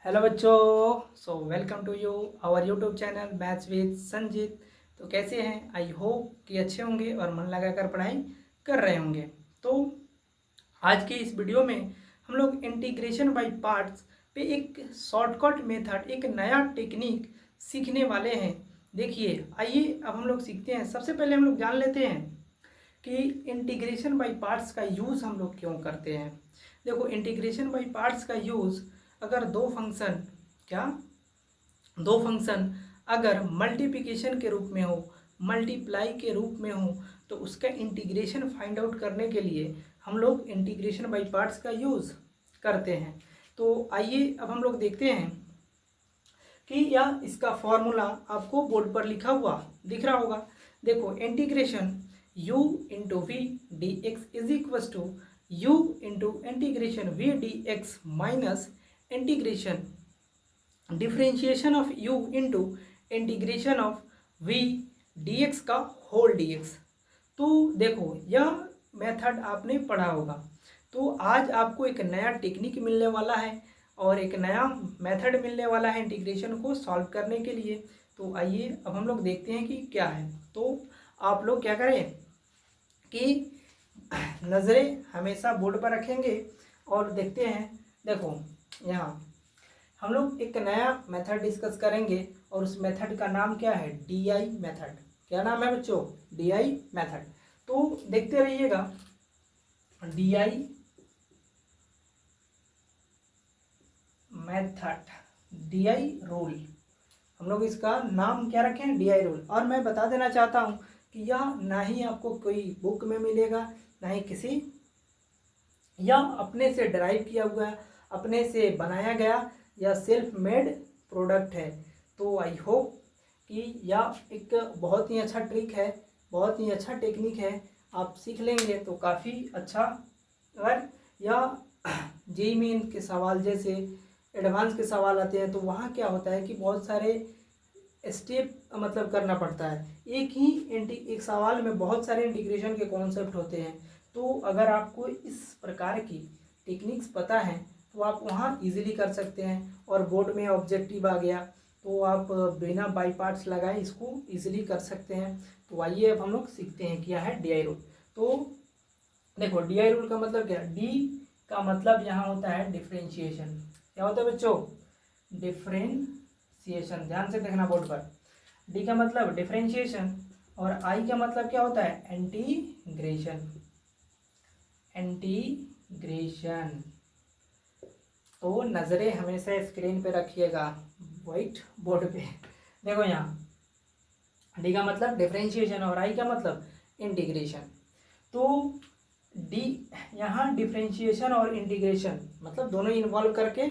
Hello बच्चों, so welcome to you our YouTube channel maths with Sanjeet. तो कैसे हैं? आई होप कि अच्छे होंगे और मन लगाकर पढ़ाई कर रहे होंगे। तो आज के इस वीडियो में हम लोग इंटीग्रेशन बाय पार्ट्स पे एक शॉर्टकट मेथड, एक नया टेक्निक सीखने वाले हैं। देखिए, आइए अब हम लोग सीखते हैं। सबसे पहले हम लोग जान लेते हैं कि इंटीग्रेशन बाय पार्ट्स का यूज़ हम लोग क्यों करते हैं। देखो, इंटीग्रेशन बाय पार्ट्स का यूज़ अगर दो फंक्शन अगर मल्टीप्लिकेशन के रूप में हो, मल्टीप्लाई के रूप में हो, तो उसका इंटीग्रेशन फाइंड आउट करने के लिए हम लोग इंटीग्रेशन बाय पार्ट्स का यूज़ करते हैं। तो आइए अब हम लोग देखते हैं कि यह इसका फॉर्मूला आपको बोर्ड पर लिखा हुआ दिख रहा होगा। देखो, integration u into v d x is equals to u into integration v d x minus integration differentiation of u into integration of v dx का होल dx। तो देखो, यह मेथड आपने पढ़ा होगा। तो आज आपको एक नया टेक्निक मिलने वाला है और एक नया मेथड मिलने वाला है इंटीग्रेशन को सॉल्व करने के लिए। तो आइए अब हम लोग देखते हैं कि क्या है। तो आप लोग क्या करें कि नज़रें हमेशा बोर्ड पर रखेंगे और देखते हैं। देखो, यहाँ हम लोग एक नया मेथड डिस्कस करेंगे और उस मेथड का नाम क्या है? DI method. क्या नाम है बच्चों? DI method. तो देखते रहिएगा। DI मेथड, DI रूल, हम लोग इसका नाम क्या रखें? DI rule. और मैं बता देना चाहता हूँ कि यह ना ही आपको कोई बुक में मिलेगा, ना ही किसी, यह अपने से ड्राइव किया हुआ, अपने से बनाया गया या सेल्फ मेड प्रोडक्ट है। तो आई होप कि यह एक बहुत ही अच्छा ट्रिक है, बहुत ही अच्छा टेक्निक है। आप सीख लेंगे तो काफ़ी अच्छा। अगर यह जेईई मेन के सवाल जैसे एडवांस के सवाल आते हैं तो वहाँ क्या होता है कि बहुत सारे स्टेप मतलब करना पड़ता है। एक सवाल में बहुत सारे इंटीग्रेशन के कॉन्सेप्ट होते हैं। तो अगर आपको इस प्रकार की टेक्निक्स पता है तो आप वहाँ इजीली कर सकते हैं। और बोर्ड में ऑब्जेक्टिव आ गया तो आप बिना बाई पार्ट्स लगाए इसको इजीली कर सकते हैं। तो आइए अब हम लोग सीखते हैं क्या है DI रूल। तो देखो, DI रूल का मतलब क्या? डी का मतलब यहाँ होता है डिफ्रेंशिएशन। क्या होता है बच्चों? डिफ्रेंशिएशन। ध्यान से देखना बोर्ड पर। डी का मतलब डिफ्रेंशिएशन और आई का मतलब क्या होता है? इंटीग्रेशन। इंटीग्रेशन। तो नज़रें हमेशा स्क्रीन पे रखिएगा, व्हाइट बोर्ड पे। देखो, यहाँ डी का मतलब डिफ्रेंशिएशन और आई का मतलब इंटीग्रेशन। तो डी, यहाँ डिफ्रेंशिएशन और इंटीग्रेशन मतलब दोनों इन्वॉल्व करके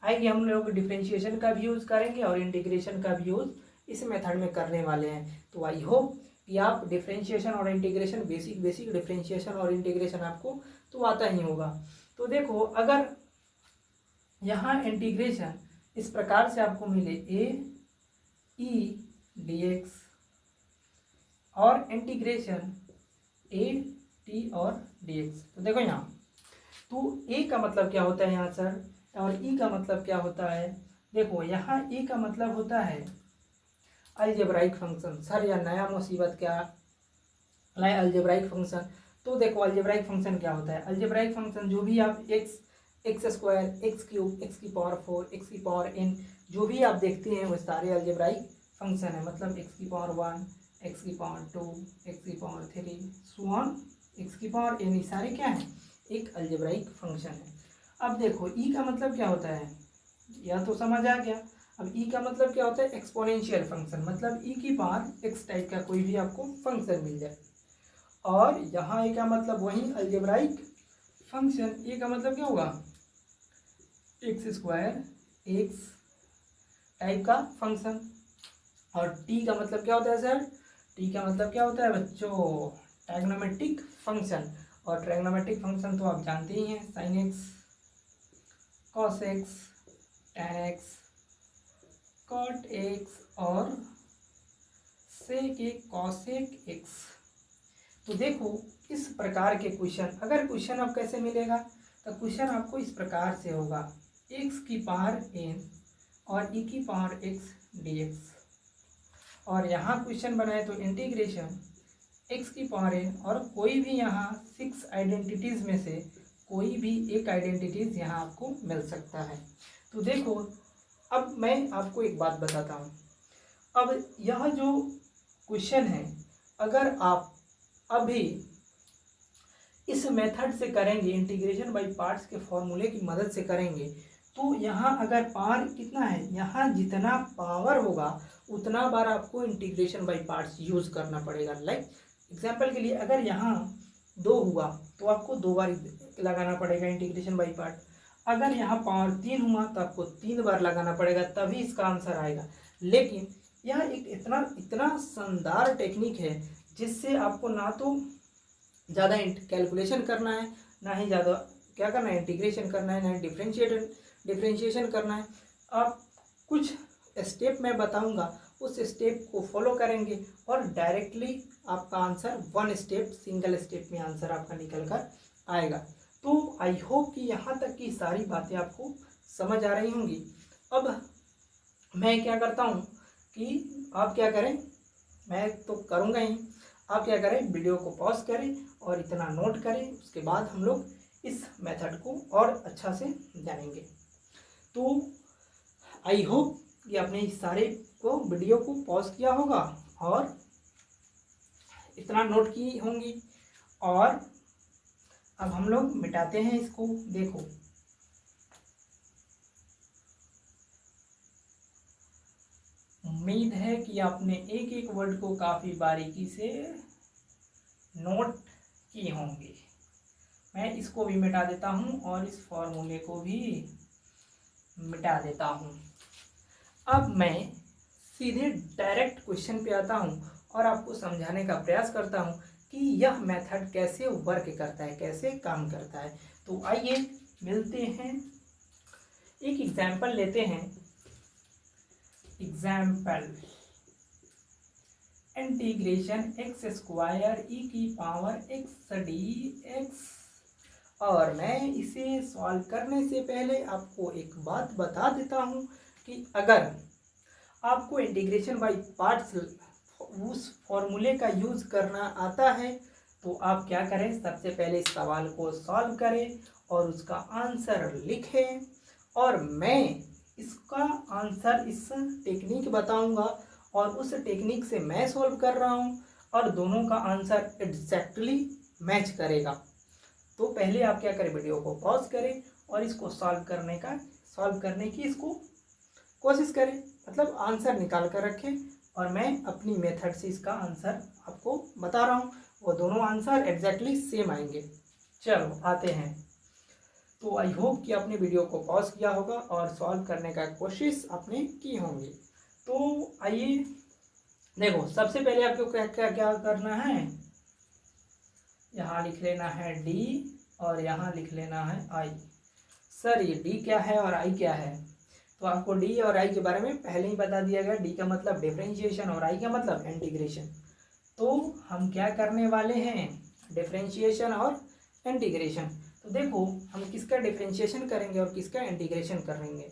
आएगी। हम लोग डिफ्रेंशिएशन का भी यूज़ करेंगे और इंटीग्रेशन का भी यूज़ इस मेथड में करने वाले हैं। तो आई होप कि आप डिफ्रेंशिएशन और इंटीग्रेशन, बेसिक डिफ्रेंशिएशन और इंटीग्रेशन आपको तो आता ही होगा। तो देखो, अगर यहाँ इंटीग्रेशन इस प्रकार से आपको मिले AE dx और इंटीग्रेशन AT और dx, तो देखो यहाँ, तो A का मतलब क्या होता है यहाँ सर, और E का मतलब क्या होता है? देखो, यहाँ A का मतलब होता है अलजेब्राइक फंक्शन। सर यह नया मुसीबत क्या लाए? Algebraic function. तो देखो, अलजेब्राइक फंक्शन क्या होता है? अलजेब्राइक फंक्शन जो भी आप x square, x cube, x की पावर 4, एक्स की पावर n, जो भी आप देखते हैं वो सारे अलजेब्राइक फंक्शन है। मतलब एक्स की पावर 1, एक्स की पावर 2, एक्स की पावर 3, सो ऑन एक्स की पावर n, ये सारे क्या है? एक अलजेब्राइक फंक्शन है। अब देखो, ई का मतलब क्या होता है? यह तो समझ आ गया। अब ई का मतलब क्या होता है? Exponential function. मतलब ई की पावर एक्स टाइप का कोई भी आपको फंक्शन मिल जाए। और यहाँ ए का मतलब वही अलजेब्राइक फंक्शन। ए का मतलब क्या होगा? एक्स स्क्वायर, एक्स टाइप का फंक्शन। और टी का मतलब क्या होता है सर? टी का मतलब क्या होता है बच्चों? Trigonometric function. और ट्रायग्नोमेट्रिक फंक्शन तो आप जानते ही हैं, sine x, cos x, tan x, cot x और सेक एक्स, कॉसेक एक्स। तो देखो, इस प्रकार के क्वेश्चन, अगर क्वेश्चन आप कैसे मिलेगा तो क्वेश्चन आपको इस प्रकार से होगा, एक्स की पावर n और ई की पावर एक्स dx। और यहाँ क्वेश्चन बनाए तो इंटीग्रेशन एक्स की पावर एन, और कोई भी यहाँ 6 आइडेंटिटीज़ में से कोई भी एक आइडेंटिटीज़ यहाँ आपको मिल सकता है। तो देखो, अब मैं आपको एक बात बताता हूँ। अब यह जो क्वेश्चन है, अगर आप अभी इस मेथड से करेंगे, इंटीग्रेशन बाय पार्ट्स के फॉर्मूले की मदद से करेंगे, तो यहाँ अगर पावर कितना है, यहाँ जितना पावर होगा उतना बार आपको इंटीग्रेशन बाय पार्ट्स यूज़ करना पड़ेगा। लाइक एग्जाम्पल के लिए, अगर यहाँ 2 हुआ तो आपको 2 बार लगाना पड़ेगा इंटीग्रेशन बाय पार्ट। अगर यहाँ पावर 3 हुआ तो आपको 3 बार लगाना पड़ेगा, तभी इसका आंसर आएगा। लेकिन यह एक इतना शानदार टेक्निक है जिससे आपको ना तो ज़्यादा कैलकुलेशन करना है, ना ही ज़्यादा क्या करना है, इंटीग्रेशन करना है, ना ही डिफ्रेंशिएशन करना है। आप कुछ स्टेप मैं बताऊंगा, उस स्टेप को फॉलो करेंगे और डायरेक्टली आपका आंसर 1 स्टेप, सिंगल स्टेप में आंसर आपका निकल कर आएगा। तो आई होप कि यहाँ तक की सारी बातें आपको समझ आ रही होंगी। अब मैं क्या करता हूँ कि आप क्या करें, मैं तो करूँगा ही, आप क्या करें, वीडियो को पॉज करें और इतना नोट करें, उसके बाद हम लोग इस मेथड को और अच्छा से जानेंगे। तो आई होप कि आपने इस सारे को वीडियो को पॉज किया होगा और इतना नोट की होंगी। और अब हम लोग मिटाते हैं इसको। देखो, उम्मीद है कि आपने एक एक वर्ड को काफ़ी बारीकी से नोट किए होंगे। मैं इसको भी मिटा देता हूँ और इस फॉर्मूले को भी मिटा देता हूँ। अब मैं सीधे डायरेक्ट क्वेश्चन पे आता हूँ और आपको समझाने का प्रयास करता हूँ कि यह मेथड कैसे वर्क करता है, कैसे काम करता है। तो आइए मिलते हैं, एक एग्जाम्पल लेते हैं। एग्जाम्पल, इंटीग्रेशन एक्स स्क्वायर ई की पावर एक्स डी एक्स। और मैं इसे सॉल्व करने से पहले आपको एक बात बता देता हूँ कि अगर आपको इंटीग्रेशन बाय पार्ट्स उस फॉर्मूले का यूज़ करना आता है तो आप क्या करें, सबसे पहले इस सवाल को सॉल्व करें और उसका आंसर लिखें। और मैं इसका आंसर इस टेक्निक बताऊंगा और उस टेक्निक से मैं सॉल्व कर रहा हूं और दोनों का आंसर एग्जैक्टली मैच करेगा। तो पहले आप क्या करें, वीडियो को पॉज करें और इसको सॉल्व करने की इसको कोशिश करें, मतलब आंसर निकाल कर रखें। और मैं अपनी मेथड से इसका आंसर आपको बता रहा हूँ, वो दोनों आंसर एग्जैक्टली सेम आएंगे। चलो आते हैं। तो आई होप कि आपने वीडियो को पॉज किया होगा और सॉल्व करने का कोशिश आपने की होंगी। तो आइए देखो, सबसे पहले आपको क्या क्या क्या करना है, यहाँ लिख लेना है डी और यहाँ लिख लेना है आई। सर ये डी क्या है और आई क्या है, तो आपको डी और आई के बारे में पहले ही बता दिया गया। डी का मतलब डिफरेंशिएशन और आई का मतलब इंटीग्रेशन। तो हम क्या करने वाले हैं, डिफरेंशिएशन और इंटीग्रेशन। तो देखो, हम किसका डिफरेंशिएशन करेंगे और किसका इंटीग्रेशन करेंगे।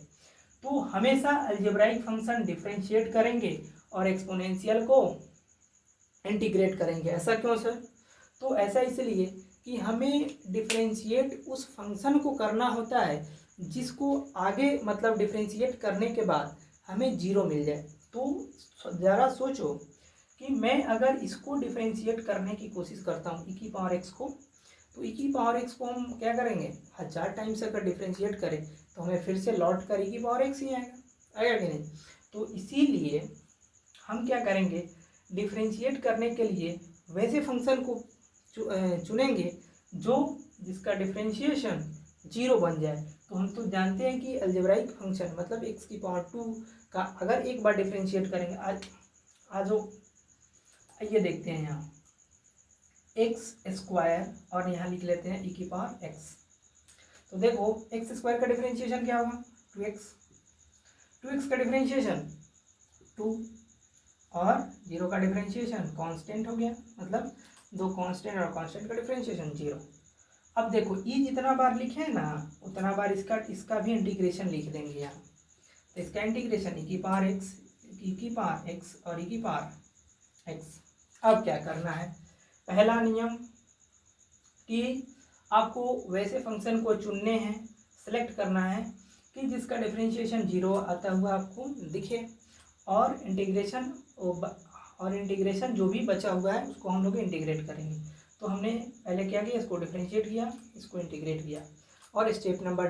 तो हमेशा अलजेब्राइक फंक्शन डिफरेंशिएट करेंगे और एक्सपोनेंशियल को इंटीग्रेट करेंगे। ऐसा क्यों सर, तो ऐसा इसलिए कि हमें डिफरेंशिएट उस फंक्शन को करना होता है जिसको आगे मतलब डिफरेंशिएट करने के बाद हमें जीरो मिल जाए। तो ज़रा सोचो कि मैं अगर इसको डिफरेंशिएट करने की कोशिश करता हूँ e की पावर x को, तो e की पावर x को हम क्या करेंगे, 1000 टाइम्स अगर डिफरेंशिएट करें तो हमें फिर से लौट कर e की पावर x ही आएगा कि नहीं। तो इसीलिए हम क्या करेंगे, डिफरेंशिएट करने के लिए वैसे फंक्शन को चुनेंगे जिसका डिफरेंशिएशन जीरो बन जाए। तो हम तो जानते हैं कि अलजेब्राइक फंक्शन मतलब x की पावर 2 का अगर एक बार डिफरेंशिएट करेंगे, आज आइए देखते हैं यहाँ एक्स स्क्वायर और यहाँ लिख लेते हैं e की पावर x। तो देखो एक्स स्क्वायर का डिफरेंशिएशन क्या होगा, 2x का डिफरेंशिएशन 2 और 0 का डिफरेंशिएशन कांस्टेंट हो गया, मतलब दो कांस्टेंट और कांस्टेंट का डिफरेंशिएशन 0। अब देखो e जितना बार लिखे हैं ना उतना बार इसका भी इंटीग्रेशन लिख देंगे यहाँ। इसका इंटीग्रेशन e की पावर x और e की पावर x। अब क्या करना है, पहला नियम कि आपको वैसे फंक्शन को चुनने हैं, सेलेक्ट करना है कि जिसका डिफरेंशिएशन 0 आता हुआ आपको दिखे, और इंटीग्रेशन जो भी बचा हुआ है उसको हम लोग इंटीग्रेट करेंगे। तो हमने पहले क्या किया, इसको डिफरेंशिएट किया, इसको इंटीग्रेट किया। और स्टेप नंबर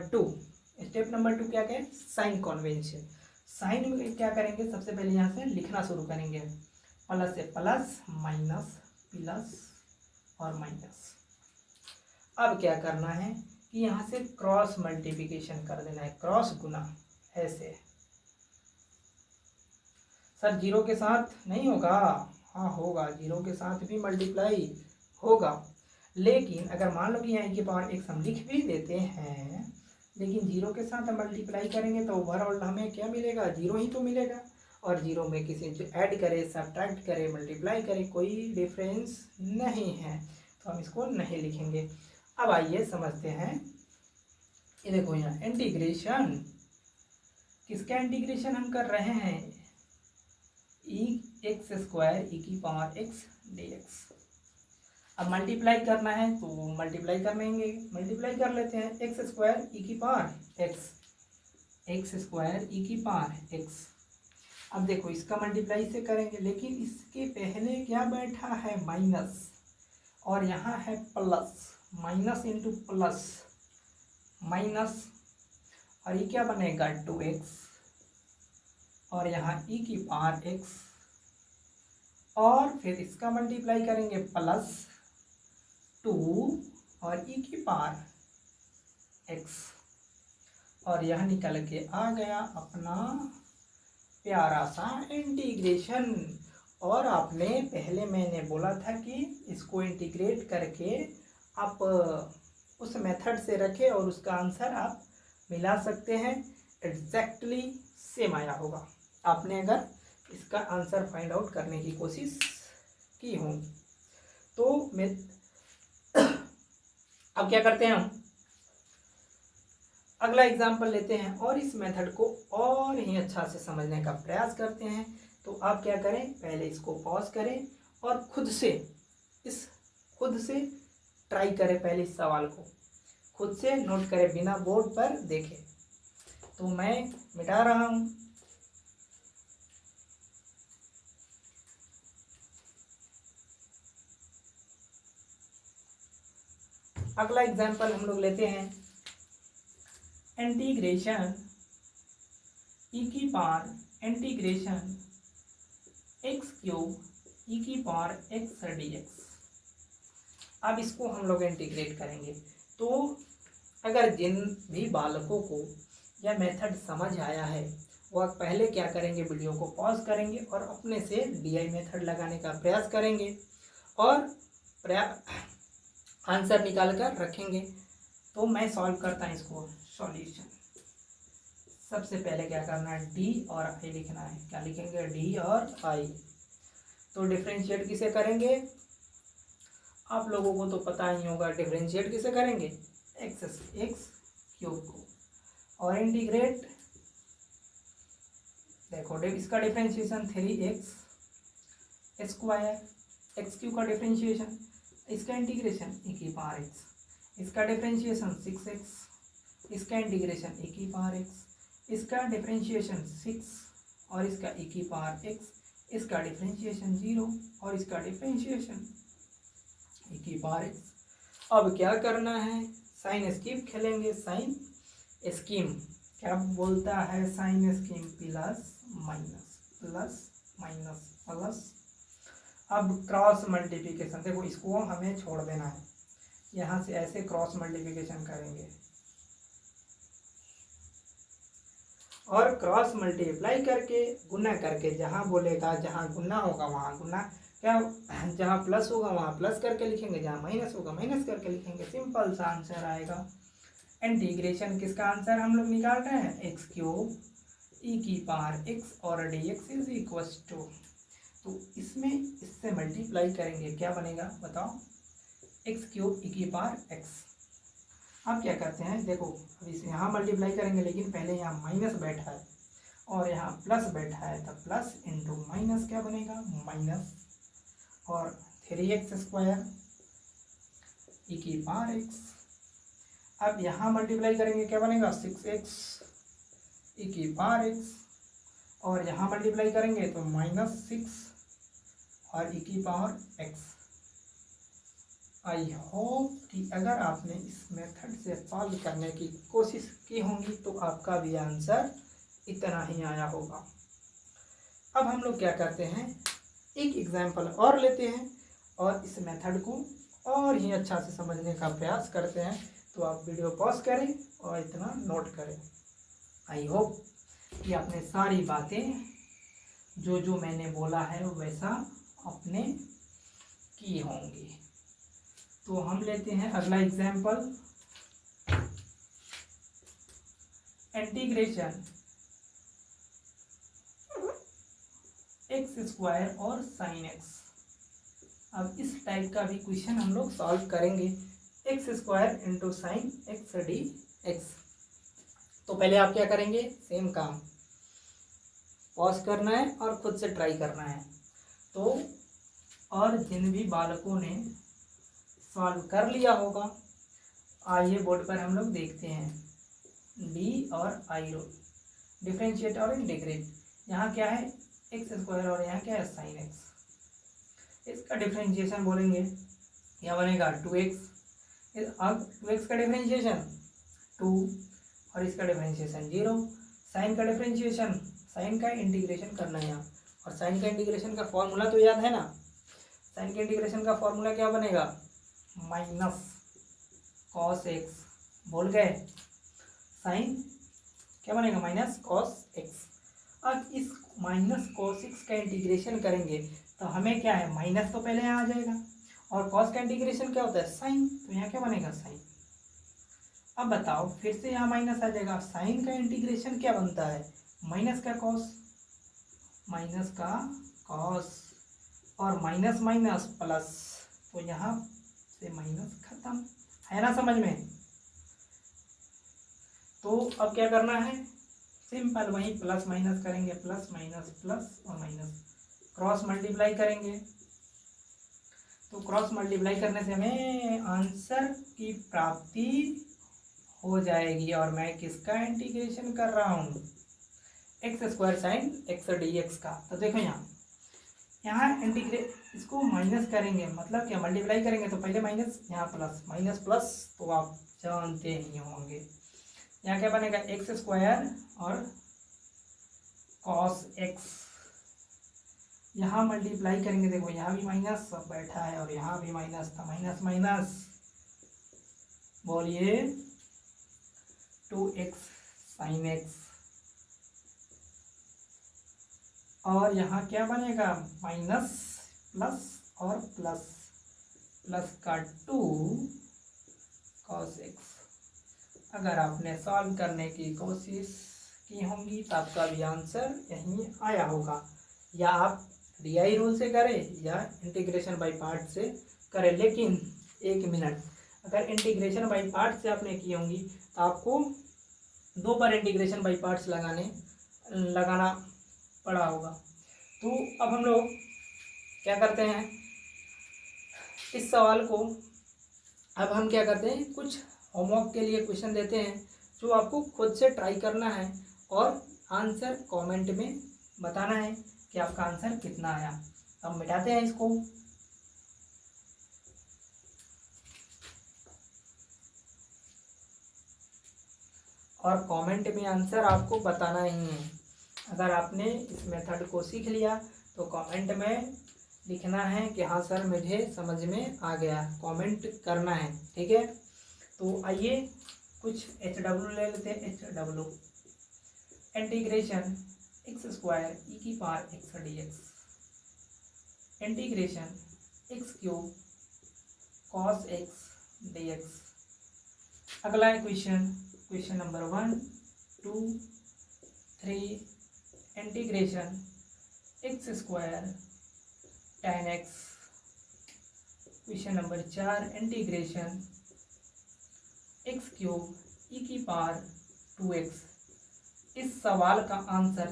टू क्या कहें, साइन कन्वेंशन। साइन में क्या करेंगे, सबसे पहले यहाँ से लिखना शुरू करेंगे, प्लस से प्लस, माइनस प्लस और माइनस। अब क्या करना है कि यहाँ से क्रॉस मल्टीप्लिकेशन कर देना है, क्रॉस गुना, ऐसे। सर 0 के साथ नहीं होगा, हाँ होगा, 0 के साथ भी मल्टीप्लाई होगा, लेकिन अगर मान लो कि यहाँ की पावर x हम लिख भी देते हैं, लेकिन 0 के साथ हम मल्टीप्लाई करेंगे तो ओवरऑल हमें क्या मिलेगा, 0 ही तो मिलेगा। और 0 में किसी जो ऐड करे, सब्ट्रैक्ट करे, मल्टीप्लाई करे, कोई डिफरेंस नहीं है, तो हम इसको नहीं लिखेंगे। अब आइए समझते हैं, ये देखो यहाँ इंटीग्रेशन, किसका इंटीग्रेशन हम कर रहे हैं, x² e की पावर x dx। अब मल्टीप्लाई करना है तो मल्टीप्लाई कर लेते हैं, x² e की पावर x। अब देखो इसका मल्टीप्लाई से करेंगे, लेकिन इसके पहले क्या बैठा है, माइनस, और यहाँ है plus, minus into plus minus, और ये क्या बनेगा 2x, और यहाँ e की पावर x, और फिर इसका मल्टीप्लाई करेंगे प्लस 2 और e की पावर x, और यह निकल के आ गया अपना प्यारा सा इंटीग्रेशन। और आपने पहले मैंने बोला था कि इसको इंटीग्रेट करके आप उस मेथड से रखें और उसका आंसर आप मिला सकते हैं, एग्जैक्टली सेम आया होगा, आपने अगर इसका आंसर फाइंड आउट करने की कोशिश की हो तो। मैं अब क्या करते हैं, हम अगला एग्जाम्पल लेते हैं और इस मेथड को और ही अच्छा से समझने का प्रयास करते हैं। तो आप क्या करें, पहले इसको पॉज करें और खुद से ट्राई करें, पहले इस सवाल को खुद से नोट करें, बिना बोर्ड पर देखें। तो मैं मिटा रहा हूं। अगला एग्जाम्पल हम लोग लेते हैं, इंटीग्रेशन e की पावर इंटीग्रेशन x³ e की पावर x dx। अब इसको हम लोग इंटीग्रेट करेंगे। तो अगर जिन भी बालकों को यह मेथड समझ आया है वह पहले क्या करेंगे, वीडियो को पॉज करेंगे और अपने से DI मेथड लगाने का प्रयास करेंगे और आंसर निकाल कर रखेंगे। तो मैं सॉल्व करता हूँ इसको, सॉल्यूशन। सबसे पहले क्या करना है, D और I लिखना है। क्या लिखेंगे, D और I। तो डिफरेंशिएट किसे करेंगे, आप लोगों को तो पता ही होगा, डिफरेंशिएट किसे करेंगे, x³ को, और इंटीग्रेट, देखो इसका डिफरेंशिएशन 3x², x³ का डिफरेंशिएशन, इसका इंटीग्रेशन e की पावर x, इसका डिफरेंशिएशन 6x, इसका इंटीग्रेशन e की पावर x, इसका डिफरेंशिएशन 6 और इसका e की पावर x, इसका डिफरेंशिएशन 0 और इसका डिफरेंशिएशन e की पावर x। अब क्या करना है, साइन स्कीम खेलेंगे। साइन स्कीम क्या बोलता है, sign scheme plus minus plus. अब क्रॉस मल्टीप्लिकेशन, देखो इसको हमें छोड़ देना है, यहाँ से ऐसे क्रॉस मल्टीप्लिकेशन करेंगे और क्रॉस मल्टीप्लाई करके गुना करके, जहाँ बोलेगा, जहाँ गुना होगा वहाँ गुना, क्या जहाँ प्लस होगा वहाँ प्लस करके लिखेंगे, जहाँ माइनस होगा माइनस करके लिखेंगे, सिंपल सा आंसर आएगा। इंटीग्रेशन किसका आंसर हम लोग निकाल रहे हैं, x³ e की पावर x और dx इज इक्वल्स टू, तो इसमें इससे मल्टीप्लाई करेंगे, क्या बनेगा बताओ, x³ e की पावर x। आप क्या करते हैं, देखो अब इसे यहाँ मल्टीप्लाई करेंगे, लेकिन पहले यहाँ माइनस बैठा है और यहाँ प्लस बैठा है तो प्लस इंटू माइनस क्या बनेगा, माइनस, और 3x² ई की पावर x। अब यहाँ मल्टीप्लाई करेंगे क्या बनेगा, 6x ई की पावर x, और यहाँ मल्टीप्लाई करेंगे तो -6 और ई की पावर x। आई होप कि अगर आपने इस मेथड से सॉल्व करने की कोशिश की होंगी तो आपका भी आंसर इतना ही आया होगा। अब हम लोग क्या करते हैं, एक एग्जाम्पल और लेते हैं और इस मेथड को और ही अच्छा से समझने का प्रयास करते हैं। तो आप वीडियो पॉज करें और इतना नोट करें। आई होप कि आपने सारी बातें जो जो मैंने बोला है वैसा आपने की होंगी। तो हम लेते हैं अगला एग्जाम्पल, इंटीग्रेशन x² और sin x। अब इस टाइप का भी क्वेश्चन हम लोग सॉल्व करेंगे, x² into sine x dx। तो पहले आप क्या करेंगे, सेम काम पॉज करना है और खुद से ट्राई करना है। तो और जिन भी बालकों ने सॉल्व कर लिया होगा, आइए बोर्ड पर हम लोग देखते हैं। डी और आई रूल, डिफरेंशिएट और इंटीग्रेट। यहाँ क्या है, x² और यहाँ क्या है, साइन x। इसका डिफरेंशिएशन बोलेंगे, क्या बनेगा 2x। अब 2x का डिफरेंशिएशन 2 और इसका डिफरेंशिएशन 0। साइन का डिफरेंशिएशन, साइन का इंटीग्रेशन करना है यहाँ, और साइन का इंटीग्रेशन का फॉर्मूला तो याद है ना। साइन के इंटीग्रेशन का फॉर्मूला क्या बनेगा, माइनस कॉस x। बोल गए, साइन क्या बनेगा, माइनस कॉस x। अब इस माइनस कॉस x का इंटीग्रेशन करेंगे तो हमें क्या है, माइनस तो पहले यहाँ आ जाएगा, और कॉस का इंटीग्रेशन क्या होता है, साइन, तो यहाँ क्या बनेगा, साइन। अब बताओ, फिर से यहाँ माइनस आ जाएगा। साइन का इंटीग्रेशन क्या बनता है, माइनस का कॉस, माइनस का कॉस, और माइनस माइनस प्लस, तो यहाँ से माइनस खत्म, है ना समझ में। तो अब क्या करना है, सिंपल वही प्लस माइनस करेंगे, प्लस माइनस प्लस और माइनस, क्रॉस मल्टीप्लाई करेंगे। तो क्रॉस मल्टीप्लाई करने से हमें आंसर की प्राप्ति हो जाएगी। और मैं किसका इंटीग्रेशन कर रहा हूँ, x² साइन x dx का। तो देखो यहाँ इंटीग्रेट, इसको माइनस करेंगे मतलब क्या, मल्टीप्लाई करेंगे तो पहले माइनस, यहाँ प्लस, माइनस प्लस तो आप जानते ही होंगे। यहाँ क्या बनेगा, x² और cos x। यहाँ मल्टीप्लाई करेंगे, देखो यहाँ भी माइनस सब बैठा है और यहाँ भी माइनस था, माइनस माइनस, बोलिए 2x साइन x। और यहाँ क्या बनेगा, माइनस प्लस और प्लस, प्लस का 2 cos x। अगर आपने सॉल्व करने की कोशिश की होंगी तो आपका भी आंसर यहीं आया होगा। या आप DI रूल से करें या इंटीग्रेशन बाय पार्ट से करें। लेकिन एक मिनट, अगर इंटीग्रेशन बाय पार्ट से आपने की होंगी तो आपको 2 बार इंटीग्रेशन बाय पार्ट्स लगाना पड़ा होगा। तो अब हम लोग क्या करते हैं, इस सवाल को अब हम क्या करते हैं, कुछ होमवर्क के लिए क्वेश्चन देते हैं जो आपको खुद से ट्राई करना है और आंसर कमेंट में बताना है कि आपका आंसर कितना आया। अब मिटाते हैं इसको। और कमेंट में आंसर आपको बताना ही है। अगर आपने इस मेथड को सीख लिया तो कमेंट में लिखना है कि हाँ सर मुझे समझ में आ गया, कमेंट करना है, ठीक है। तो आइए कुछ HW ले लेते हैं। HW इंटीग्रेशन x² ई की power x dx, integration x³ cos x dx। अगला है question number 1, 2, 3, integration x² tan x। Question number 4, integration x³ ई की पावर 2x। इस सवाल का आंसर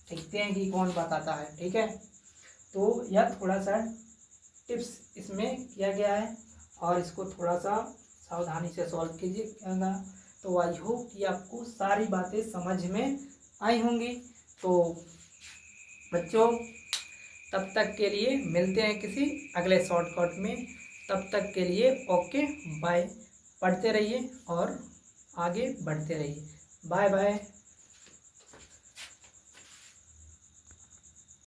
देखते हैं कि कौन बताता है। ठीक है, तो यह थोड़ा सा टिप्स इसमें किया गया है और इसको थोड़ा सा सावधानी से सॉल्व कीजिएगा। तो आई होप कि आपको सारी बातें समझ में आई होंगी। तो बच्चों, तब तक के लिए मिलते हैं किसी अगले शॉर्टकट में। तब तक के लिए ओके बाय। पढ़ते रहिए और आगे बढ़ते रहिए। Bye bye.